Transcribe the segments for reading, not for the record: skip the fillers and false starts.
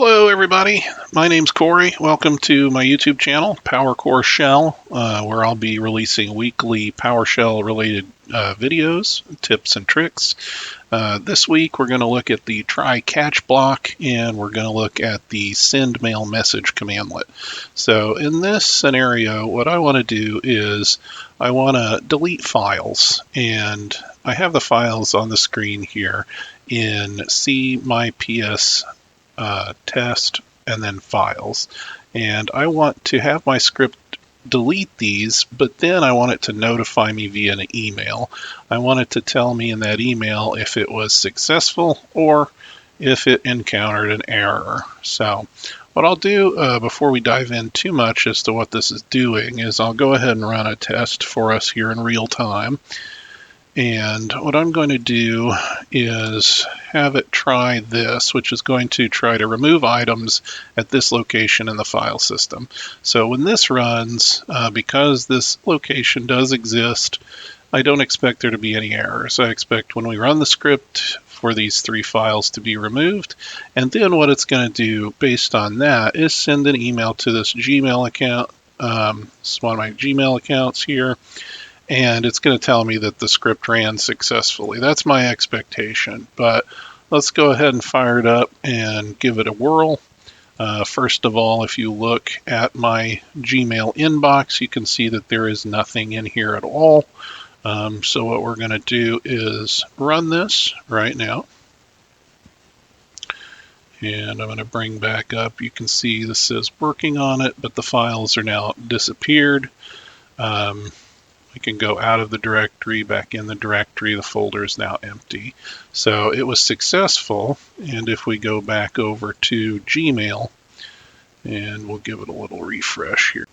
Hello everybody, my name's Corey. Welcome to my YouTube channel, PowerCore Shell, where I'll be releasing weekly PowerShell related videos, tips and tricks. This week we're going to look at the try catch block and we're going to look at the send mail message commandlet. So in this scenario, what I want to do is I want to delete files, and I have the files on the screen here in CMyPS test and then files, and I want to have my script delete these, but then I want it to notify me via an email. I want it to tell me in that email if it was successful or if it encountered an error. So what I'll do before we dive in too much as to what this is doing is I'll go ahead and run a test for us here in real time. And what I'm going to do is have it try this, which is going to try to remove items at this location in the file system. So when this runs, because this location does exist, I don't expect there to be any errors. I expect when we run the script for these 3 files to be removed, and then what it's going to do based on that is send an email to this Gmail account. This is one of my Gmail accounts here. And it's going to tell me that the script ran successfully. That's my expectation, but let's go ahead and fire it up and give it a whirl. First of all, if you look at my Gmail inbox, you can see that there is nothing in here at all. So what we're going to do is run this right now. And I'm going to bring back up, you can see this says working on it, but the files are now disappeared. We can go out of the directory, back in the directory, the folder is now empty. So it was successful, and if we go back over to Gmail, and we'll give it a little refresh here.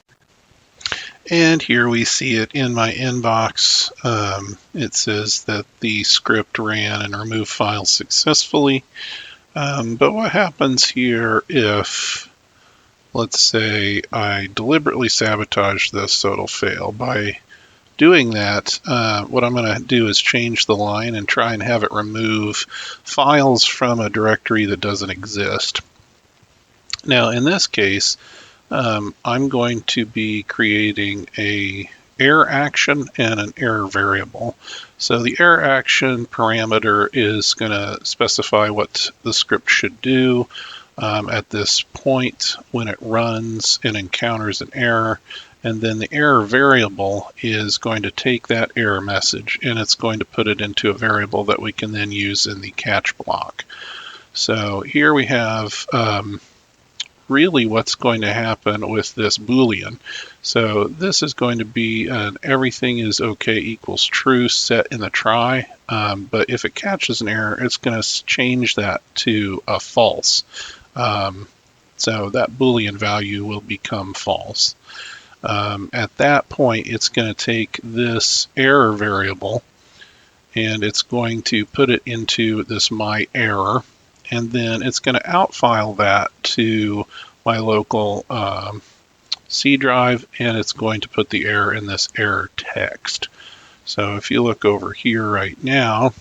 And here we see it in my inbox. It says that the script ran and removed files successfully. But what happens here if, let's say, I deliberately sabotage this so it'll fail? By doing that, what I'm going to do is change the line and try and have it remove files from a directory that doesn't exist. Now in this case, I'm going to be creating a error action and an error variable. So the error action parameter is going to specify what the script should do at this point when it runs and encounters an error. And then the error variable is going to take that error message and it's going to put it into a variable that we can then use in the catch block. So here we have really what's going to happen with this Boolean. So this is going to be an everything is okay equals true set in the try, but if it catches an error, it's going to change that to a false. So that Boolean value will become false. At that point, it's going to take this error variable and it's going to put it into this my error, and then it's going to outfile that to my local C drive, and it's going to put the error in this error text. So if you look over here right now,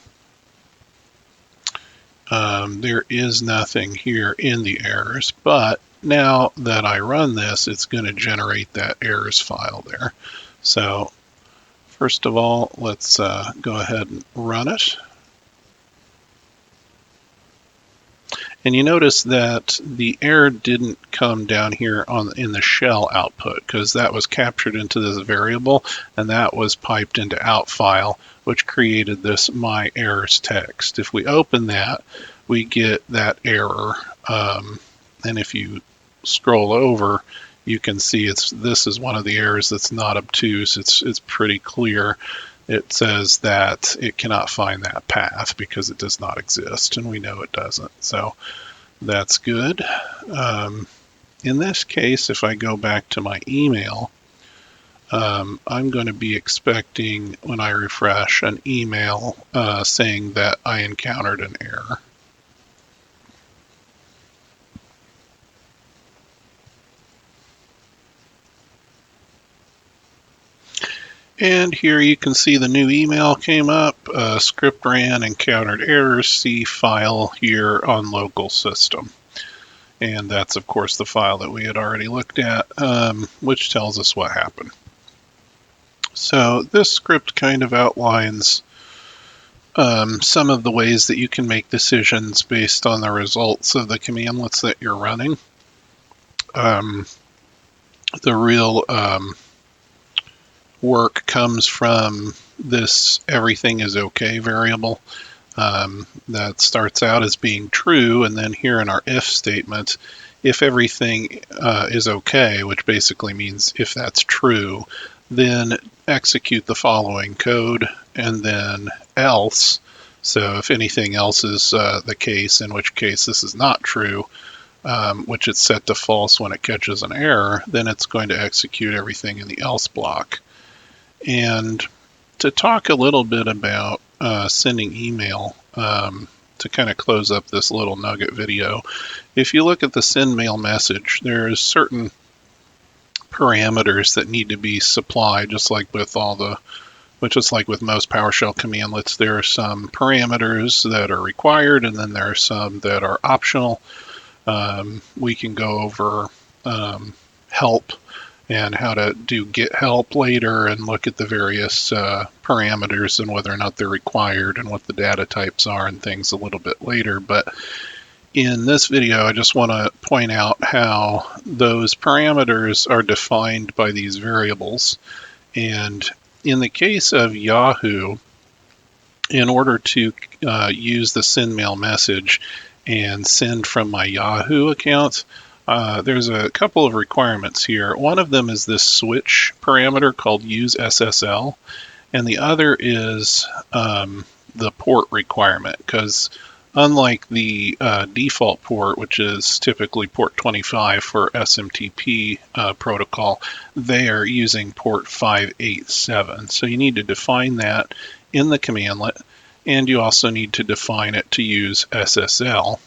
there is nothing here in the errors, but now that I run this, it's going to generate that errors file there. So first of all, let's go ahead and run it. And you notice that the error didn't come down here in the shell output, because that was captured into this variable and that was piped into outfile, which created this my errors text. If we open that, we get that error. And if you scroll over, you can see this is one of the errors that's not obtuse. It's pretty clear. It says that it cannot find that path because it does not exist, and we know it doesn't. So that's good. In this case, if I go back to my email, I'm going to be expecting, when I refresh, an email saying that I encountered an error. And here you can see the new email came up, script ran, encountered errors, see file here on local system. And that's, of course, the file that we had already looked at, which tells us what happened. So this script kind of outlines some of the ways that you can make decisions based on the results of the commandlets that you're running. The real work comes from this everything is okay variable that starts out as being true, and then here in our if statement, if everything is okay, which basically means if that's true, then execute the following code, and then else. So if anything else is the case, in which case this is not true, which it's set to false when it catches an error, then it's going to execute everything in the else block. And to talk a little bit about sending email, to kind of close up this little nugget video, if you look at the send mail message, there's certain parameters that need to be supplied, just like with most PowerShell commandlets. There are some parameters that are required, and then there are some that are optional. We can go over help and how to do get help later and look at the various parameters and whether or not they're required and what the data types are and things a little bit later. But in this video, I just want to point out how those parameters are defined by these variables. And in the case of Yahoo, in order to use the send mail message and send from my Yahoo account, there's a couple of requirements here. One of them is this switch parameter called useSSL, and the other is the port requirement, because unlike the default port, which is typically port 25 for SMTP protocol, they are using port 587. So you need to define that in the commandlet, and you also need to define it to use SSL.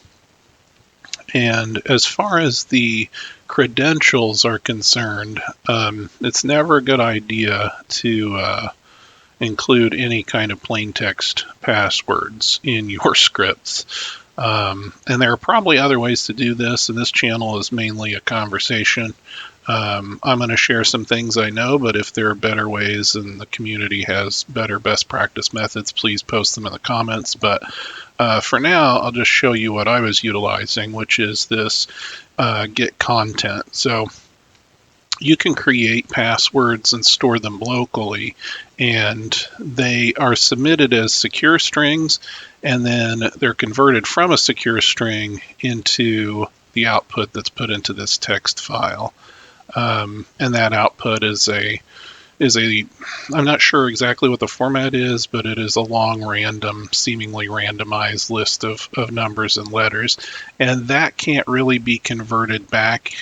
And as far as the credentials are concerned, it's never a good idea to include any kind of plain text passwords in your scripts. And there are probably other ways to do this, and this channel is mainly a conversation. I'm going to share some things I know, but if there are better ways and the community has better best practice methods, please post them in the comments. But for now, I'll just show you what I was utilizing, which is this get content. So you can create passwords and store them locally, and they are submitted as secure strings, and then they're converted from a secure string into the output that's put into this text file. And that output is I'm not sure exactly what the format is, but it is a long random, seemingly randomized list of numbers and letters, and that can't really be converted back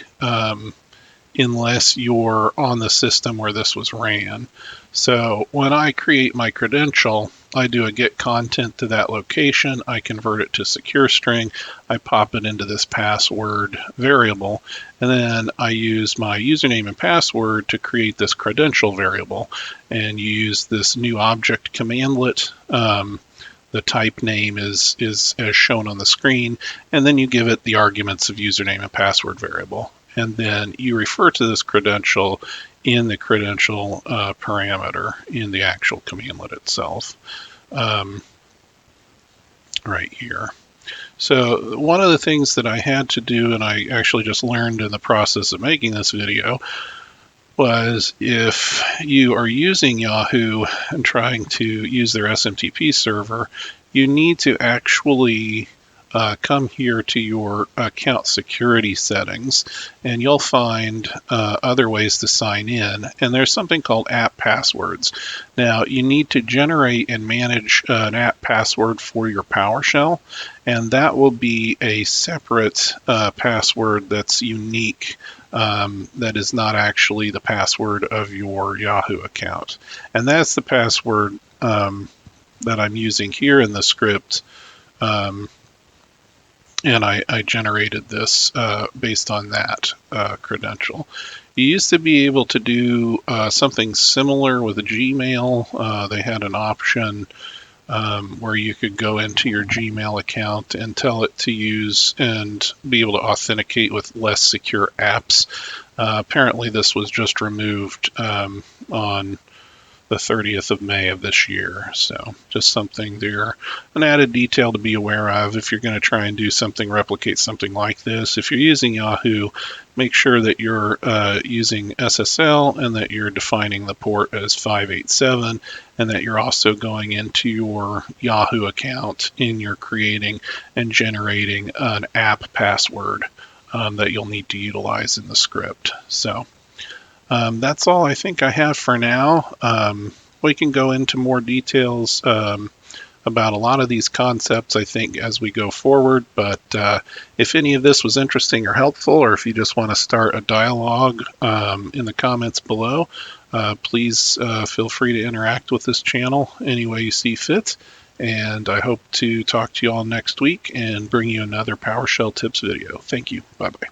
unless you're on the system where this was ran. So when I create my credential, I do a get content to that location, I convert it to secure string, I pop it into this password variable, and then I use my username and password to create this credential variable, and you use this new object commandlet. The type name is as shown on the screen, and then you give it the arguments of username and password variable. And then you refer to this credential in the credential parameter in the actual commandlet itself, right here. So one of the things that I had to do, and I actually just learned in the process of making this video, was if you are using Yahoo and trying to use their SMTP server, you need to actually come here to your account security settings, and you'll find other ways to sign in. And there's something called app passwords. Now, you need to generate and manage an app password for your PowerShell, and that will be a separate password that's unique. That is not actually the password of your Yahoo account. And that's the password that I'm using here in the script. And I generated this based on that credential. You used to be able to do something similar with a Gmail. They had an option where you could go into your Gmail account and tell it to use and be able to authenticate with less secure apps. Apparently, this was just removed on the 30th of May of this year. So just something there, an added detail to be aware of if you're going to try and do something, replicate something like this. If you're using Yahoo, make sure that you're using SSL and that you're defining the port as 587 and that you're also going into your Yahoo account and you're creating and generating an app password that you'll need to utilize in the script. So that's all I think I have for now. We can go into more details about a lot of these concepts, I think, as we go forward. But if any of this was interesting or helpful, or if you just want to start a dialogue in the comments below, please feel free to interact with this channel any way you see fit. And I hope to talk to you all next week and bring you another PowerShell tips video. Thank you. Bye-bye.